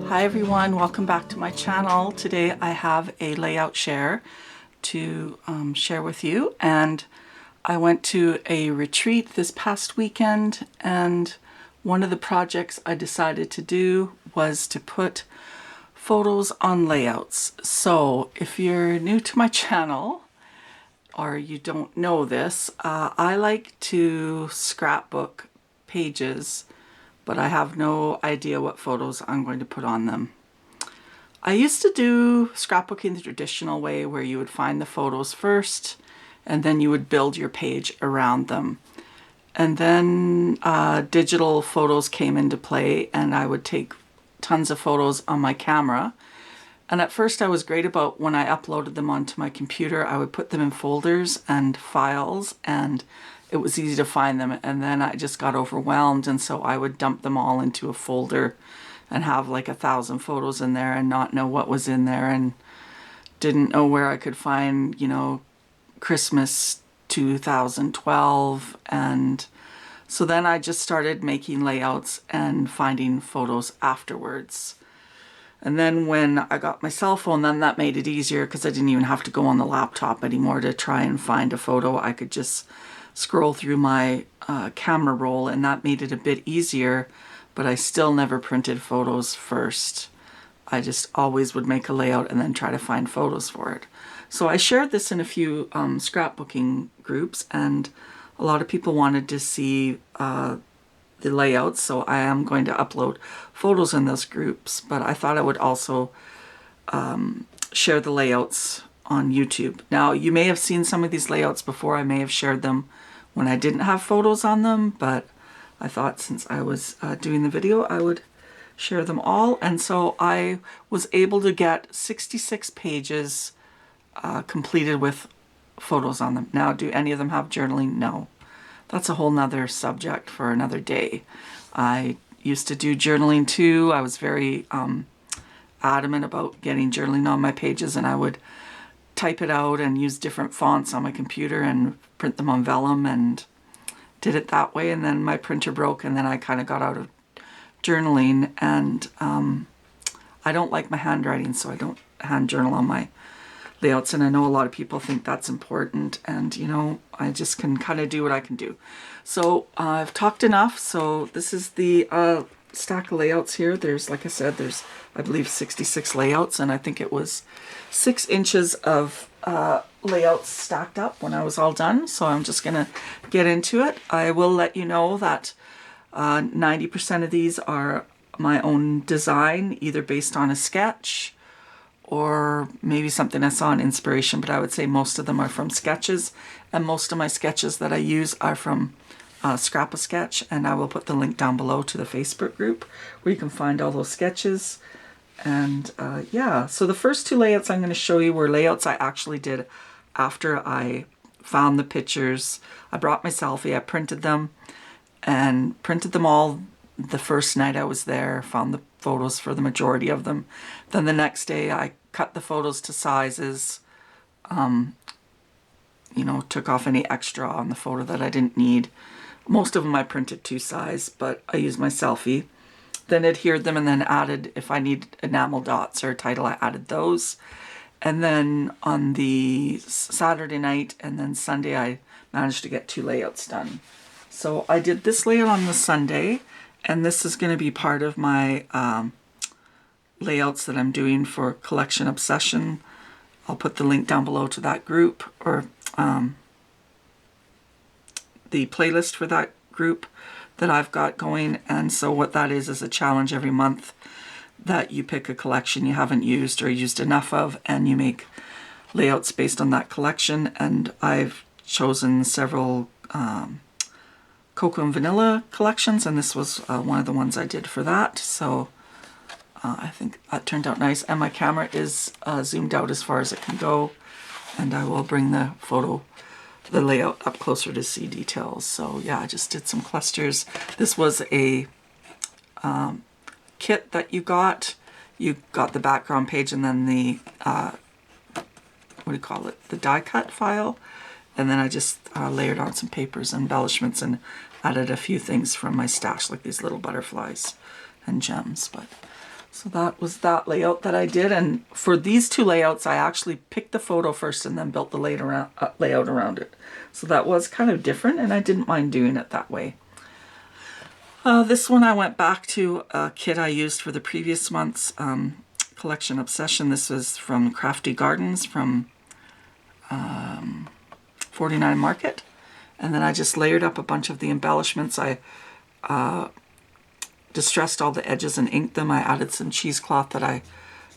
Hi everyone, welcome back to my channel. Today I have a layout share to share with you, and I went to a retreat this past weekend, and one of the projects I decided to do was to put photos on layouts. So if you're new to my channel or you don't know this, I like to scrapbook pages, but I have no idea what photos I'm going to put on them. I used to do scrapbooking the traditional way, where you would find the photos first and then you would build your page around them. And then digital photos came into play, and I would take tons of photos on my camera. And at first I was great about when I uploaded them onto my computer, I would put them in folders and files, and it was easy to find them. And then I just got overwhelmed, and so I would dump them all into a folder and have like 1,000 photos in there and not know what was in there, and didn't know where I could find, you know, Christmas 2012. And so then I just started making layouts and finding photos afterwards. And then when I got my cell phone, then that made it easier, because I didn't even have to go on the laptop anymore to try and find a photo. I could just scroll through my camera roll, and that made it a bit easier, but I still never printed photos first. I just always would make a layout and then try to find photos for it. So I shared this in a few scrapbooking groups, and a lot of people wanted to see the layouts, so I am going to upload photos in those groups, but I thought I would also share the layouts on YouTube. Now, you may have seen some of these layouts before. I may have shared them when I didn't have photos on them, but I thought since I was doing the video, I would share them all. And so I was able to get 66 pages completed with photos on them. Now, do any of them have journaling? No. That's a whole nother subject for another day. I used to do journaling too. I was very adamant about getting journaling on my pages, and I would type it out and use different fonts on my computer and print them on vellum, and did it that way. And then my printer broke, and then I kind of got out of journaling, and I don't like my handwriting, so I don't hand journal on my layouts, and I know a lot of people think that's important, and you know, I just can kind of do what I can do. So I've talked enough. So this is the stack of layouts here. There's, like I said, there's I believe 66 layouts, and I think it was 6 inches of layouts stacked up when I was all done. So I'm just gonna get into it. I will let you know that 90% of these are my own design, either based on a sketch or maybe something I saw in inspiration, but I would say most of them are from sketches, and most of my sketches that I use are from Scrap-A-Sketch, and I will put the link down below to the Facebook group where you can find all those sketches. And yeah, so the first 2 layouts I'm going to show you were layouts I actually did after I found the pictures. I brought my selfie, I printed them, and printed them all the first night I was there, found the photos for the majority of them. Then the next day I cut the photos to sizes, you know, took off any extra on the photo that I didn't need. Most of them I printed 2 size, but I used my selfie. Then adhered them, and then added, if I need enamel dots or a title, I added those. And then on the Saturday night and then Sunday, I managed to get 2 layouts done. So I did this layout on the Sunday, and this is going to be part of my layouts that I'm doing for Collection Obsession. I'll put the link down below to that group, or the playlist for that group that I've got going. And so what that is a challenge every month that you pick a collection you haven't used or used enough of, and you make layouts based on that collection. And I've chosen several Cocoa and Vanilla collections, and this was one of the ones I did for that. So I think that turned out nice, and my camera is zoomed out as far as it can go, and I will bring the layout up closer to see details. So yeah, I just did some clusters. This was a kit that you got the background page, and then the what do you call it, the die cut file, and then I just layered on some papers and embellishments and added a few things from my stash, like these little butterflies and gems. But So that was that layout that I did. And for these two layouts, I actually picked the photo first and then built the layout around it. So that was kind of different, and I didn't mind doing it that way. This one I went back to a kit I used for the previous month's collection Obsession. This was from Crafty Gardens from 49 Market. And then I just layered up a bunch of the embellishments. I distressed all the edges and inked them. I added some cheesecloth that I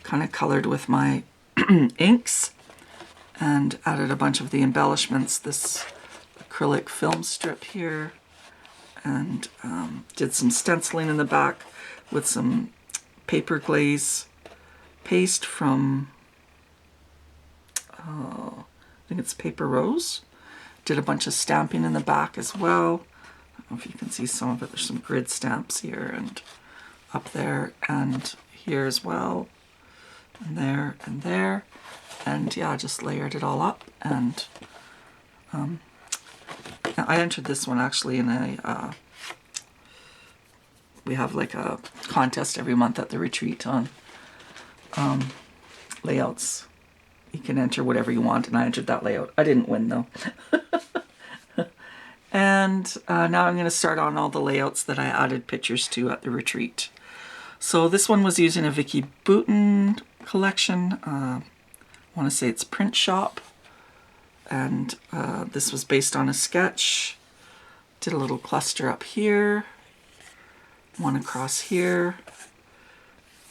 kind of colored with my inks, and added a bunch of the embellishments. This acrylic film strip here, and did some stenciling in the back with some paper glaze paste from, I think it's Paper Rose. Did a bunch of stamping in the back as well. I don't know if you can see some of it. There's some grid stamps here and up there and here as well, and there and there. And yeah, I just layered it all up. And I entered this one actually in a, we have like a contest every month at the retreat on layouts. You can enter whatever you want, and I entered that layout. I didn't win though. And now I'm going to start on all the layouts that I added pictures to at the retreat. So this one was using a Vicki Boutin collection. I want to say it's Print Shop. And this was based on a sketch. Did a little cluster up here. One across here.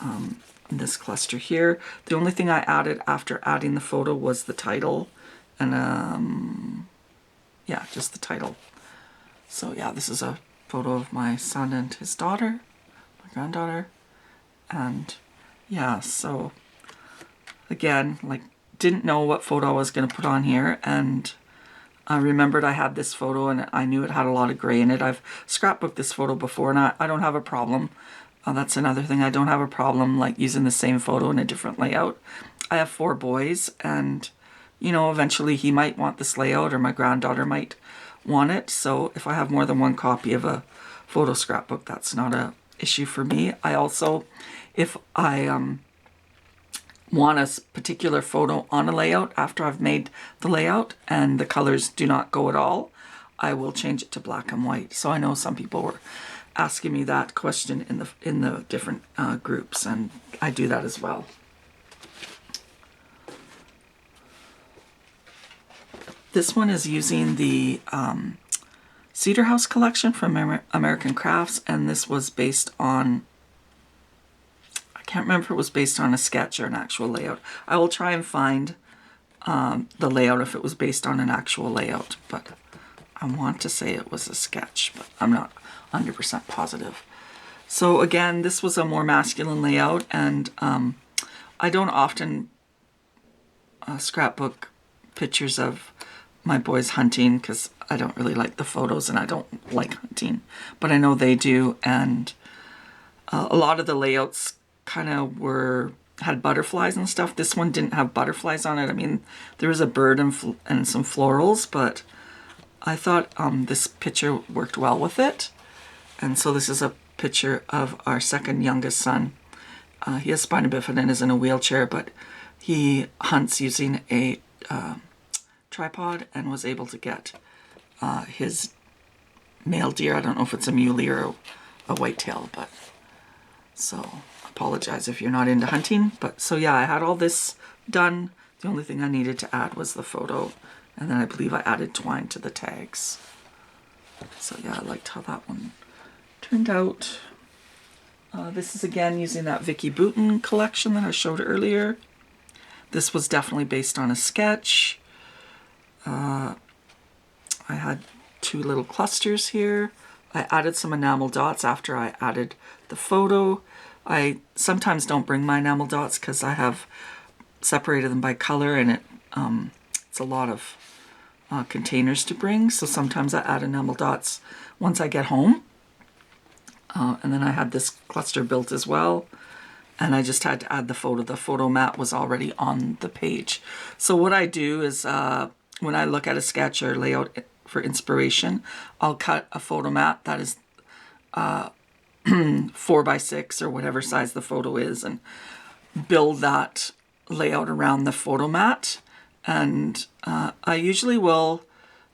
And this cluster here. The only thing I added after adding the photo was the title. And yeah, just the title. So yeah, this is a photo of my son and his daughter, my granddaughter. And yeah, so again, like, didn't know what photo I was going to put on here, and I remembered I had this photo and I knew it had a lot of gray in it. I've scrapbooked this photo before, and I don't have a problem. That's another thing. I don't have a problem like using the same photo in a different layout. I have 4 boys, and you know, eventually he might want this layout, or my granddaughter might want it. So if I have more than one copy of a photo scrapbook, that's not a issue for me. I also, if I want a particular photo on a layout after I've made the layout and the colors do not go at all, I will change it to black and white. So I know some people were asking me that question in the different groups, and I do that as well. This one is using the Cedar House collection from American Crafts, and this was based on, I can't remember if it was based on a sketch or an actual layout. I will try and find the layout if it was based on an actual layout, but I want to say it was a sketch, but I'm not 100% positive. So again, this was a more masculine layout, and I don't often scrapbook pictures of my boys hunting because I don't really like the photos and I don't like hunting, but I know they do. And a lot of the layouts kind of had butterflies and stuff. This one didn't have butterflies on it. I mean, there was a bird and some florals, but I thought this picture worked well with it. And so this is a picture of our second youngest son. He has spina bifida and is in a wheelchair, but he hunts using a tripod and was able to get his male deer. I don't know if it's a muley or a whitetail, but so apologize if you're not into hunting. But so yeah, I had all this done. The only thing I needed to add was the photo, and then I believe I added twine to the tags. So yeah, I liked how that one turned out. This is again using that Vicki Boutin collection that I showed earlier. This was definitely based on a sketch. I had 2 little clusters here. I added some enamel dots after I added the photo. I sometimes don't bring my enamel dots because I have separated them by color, and it's a lot of containers to bring. So sometimes I add enamel dots once I get home. And then I had this cluster built as well. And I just had to add the photo. The photo mat was already on the page. So what I do is when I look at a sketch or layout for inspiration, I'll cut a photo mat that is 4x6 or whatever size the photo is, and build that layout around the photo mat. And I usually will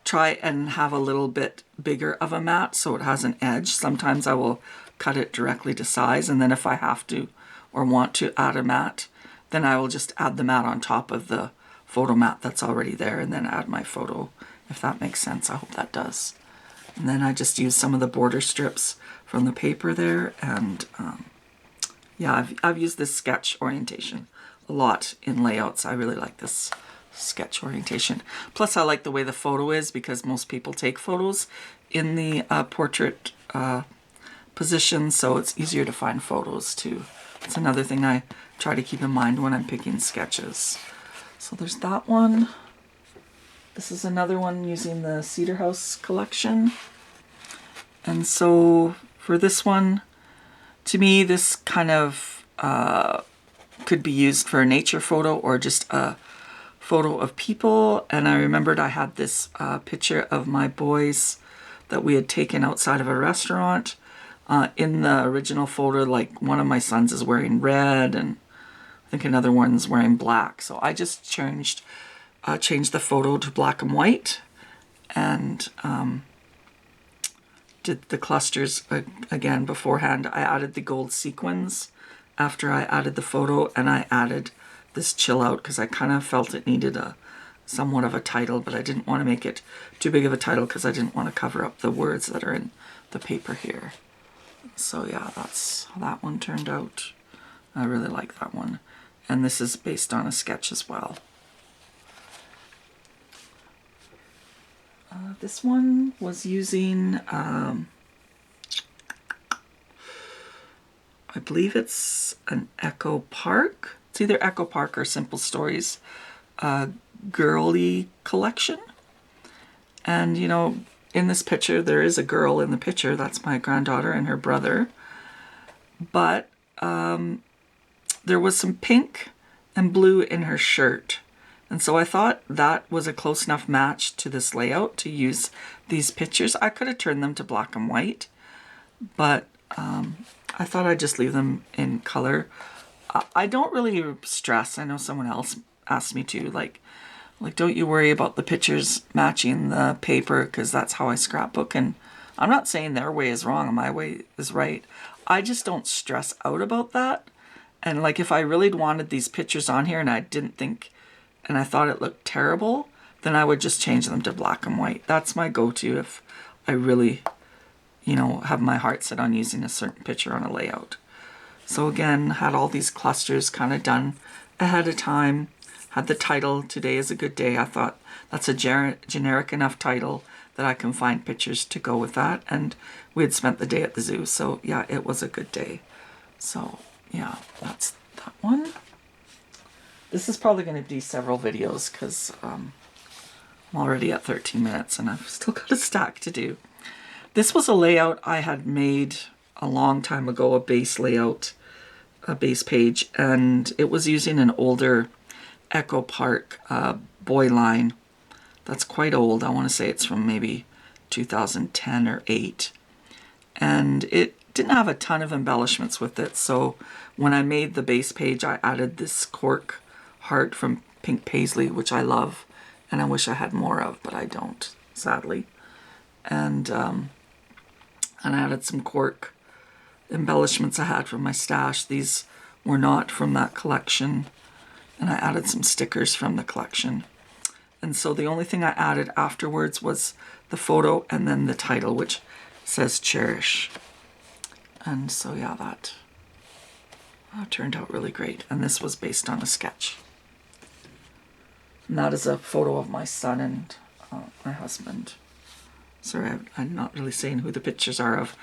try and have a little bit bigger of a mat so it has an edge. Sometimes I will cut it directly to size, and then if I have to or want to add a mat, then I will just add the mat on top of the photo mat that's already there, and then add my photo, if that makes sense. I hope that does. And then I just use some of the border strips from the paper there, and yeah, I've used this sketch orientation a lot in layouts. I really like this sketch orientation. Plus I like the way the photo is, because most people take photos in the portrait position, so it's easier to find photos too. It's another thing I try to keep in mind when I'm picking sketches. So there's that one. This is another one using the Cedar House collection. And so for this one, to me, this kind of could be used for a nature photo or just a photo of people. And I remembered I had this picture of my boys that we had taken outside of a restaurant. In the original photo, like one of my sons is wearing red, and I think another one's wearing black. So I just changed the photo to black and white, and did the clusters again beforehand. I added the gold sequins after I added the photo, and I added this chill out because I kind of felt it needed somewhat of a title, but I didn't want to make it too big of a title because I didn't want to cover up the words that are in the paper here. So yeah, that's how that one turned out. I really like that one. And this is based on a sketch as well. This one was using, I believe it's an Echo Park. It's either Echo Park or Simple Stories girly collection. And you know, in this picture, there is a girl in the picture. That's my granddaughter and her brother. But there was some pink and blue in her shirt. And so I thought that was a close enough match to this layout to use these pictures. I could have turned them to black and white, but I thought I'd just leave them in color. I don't really stress. I know someone else asked me to, like don't you worry about the pictures matching the paper, because that's how I scrapbook. And I'm not saying their way is wrong and my way is right. I just don't stress out about that. And like, if I really wanted these pictures on here and I didn't think, and I thought it looked terrible, then I would just change them to black and white. That's my go-to if I really, you know, have my heart set on using a certain picture on a layout. So again, had all these clusters kind of done ahead of time. Had the title, "Today is a Good Day." I thought that's a generic enough title that I can find pictures to go with that. And we had spent the day at the zoo, so yeah, it was a good day. So yeah, that's that one. This is probably going to be several videos because I'm already at 13 minutes and I've still got a stack to do. This was a layout I had made a long time ago, a base layout, a base page, and it was using an older Echo Park boy line that's quite old. I want to say it's from maybe 2010 or 8. And it didn't have a ton of embellishments with it. So when I made the base page, I added this cork heart from Pink Paisley, which I love. And I wish I had more of, but I don't, sadly. And I added some cork embellishments I had from my stash. These were not from that collection. And I added some stickers from the collection. And so the only thing I added afterwards was the photo and then the title, which says Cherish. And so yeah, that turned out really great. And this was based on a sketch. And that is a photo of my son and my husband. Sorry, I'm not really saying who the pictures are of.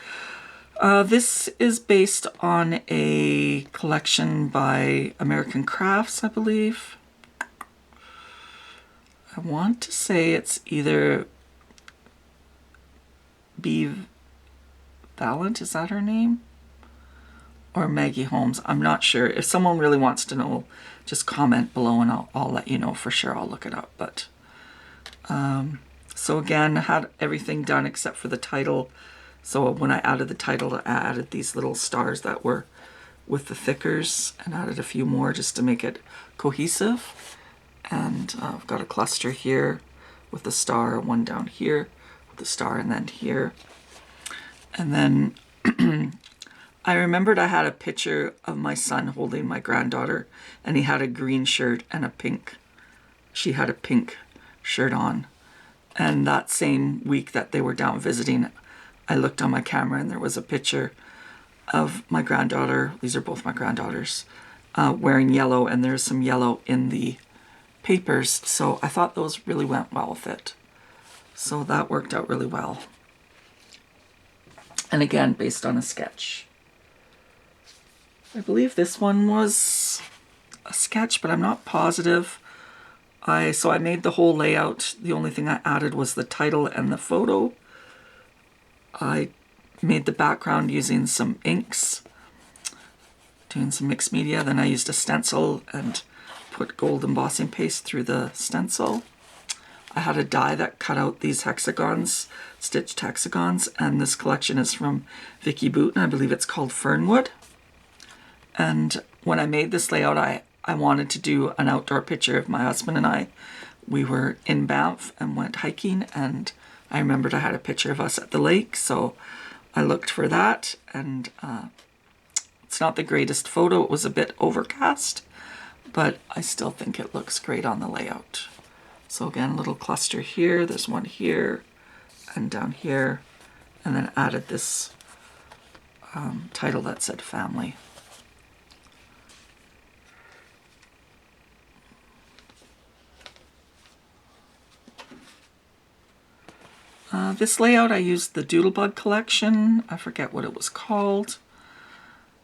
This is based on a collection by American Crafts, I believe. I want to say it's either B. Valent, is that her name? Or Maggie Holmes, I'm not sure. If someone really wants to know, just comment below and I'll let you know for sure. I'll look it up. But so again, had everything done except for the title So when I added the title, I added these little stars that were with the thickers and added a few more just to make it cohesive. And I've got a cluster here with the star, one down here with the star, and then here. And then I remembered I had a picture of my son holding my granddaughter, and he had a green shirt and a pink. She had a pink shirt on. And that same week that they were down visiting, I looked on my camera and there was a picture of my granddaughter. These are both my granddaughters, wearing yellow, and there's some yellow in the papers. So I thought those really went well with it. So that worked out really well. And again, based on a sketch. I believe this one was a sketch, but I'm not positive. So I made the whole layout. The only thing I added was the title and the photo. I made the background using some inks, doing some mixed media. Then I used a stencil and put gold embossing paste through the stencil. I had a die that cut out these hexagons, stitched hexagons, and this collection is from Vicki Boutin. I believe it's called Fernwood. And when I made this layout, I wanted to do an outdoor picture of my husband and I. We were in Banff and went hiking, and I remembered I had a picture of us at the lake, so I looked for that, and it's not the greatest photo. It was a bit overcast, but I still think it looks great on the layout. So again, a little cluster here, there's one here, and down here, and then added this title that said family. This layout, I used the Doodlebug collection. I forget what it was called,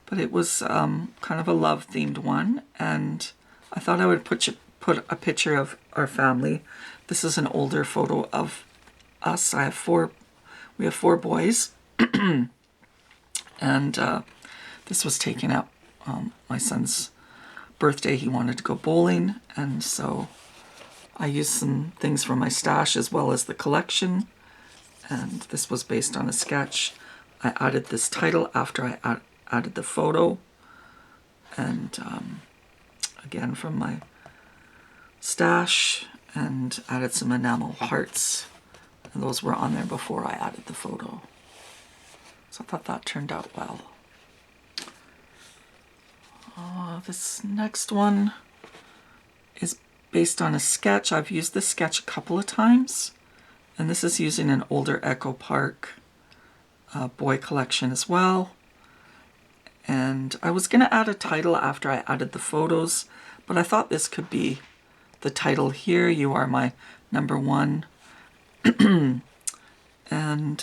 but it was kind of a love-themed one, and I thought I would put a picture of our family. This is an older photo of us. We have four boys, and this was taken at my son's birthday. He wanted to go bowling, and so I used some things from my stash as well as the collection. And this was based on a sketch. I added this title after I added the photo. And again, from my stash, and added some enamel hearts. And those were on there before I added the photo. So I thought that turned out well. This next one is based on a sketch. I've used this sketch a couple of times. And this is using an older Echo Park boy collection as well. And I was going to add a title after I added the photos, but I thought this could be the title here, You Are My Number One. And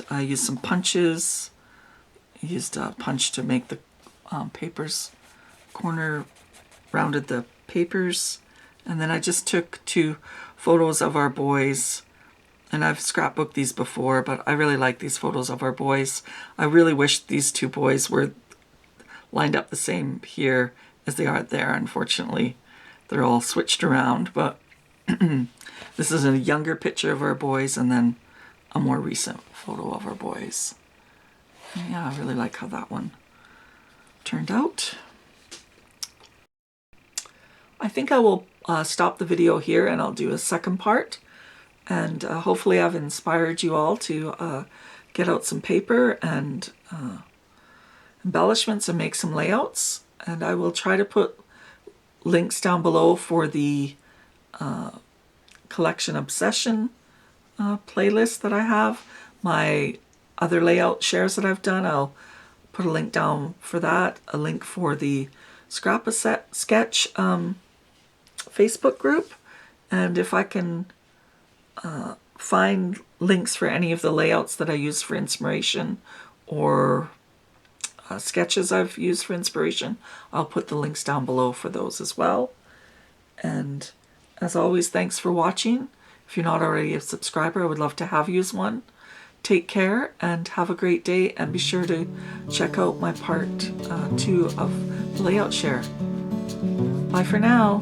I used some punches. I used a punch to make the papers corner, rounded the papers. And then I just took 2 photos of our boys. And I've scrapbooked these before, but I really like these photos of our boys. I really wish these 2 boys were lined up the same here as they are there. Unfortunately, they're all switched around, but this is a younger picture of our boys and then a more recent photo of our boys. And yeah, I really like how that one turned out. I think I will stop the video here and I'll do a second part. And hopefully I've inspired you all to get out some paper and embellishments and make some layouts. And I will try to put links down below for the Collection Obsession playlist that I have. My other layout shares that I've done, I'll put a link down for that. A link for the Scrap-A-Sketch Facebook group. And if I can find links for any of the layouts that I use for inspiration or sketches I've used for inspiration, I'll put the links down below for those as well. And as always, thanks for watching. If you're not already a subscriber, I would love to have you as one. Take care and have a great day, and be sure to check out my part 2 of the layout share. Bye for now.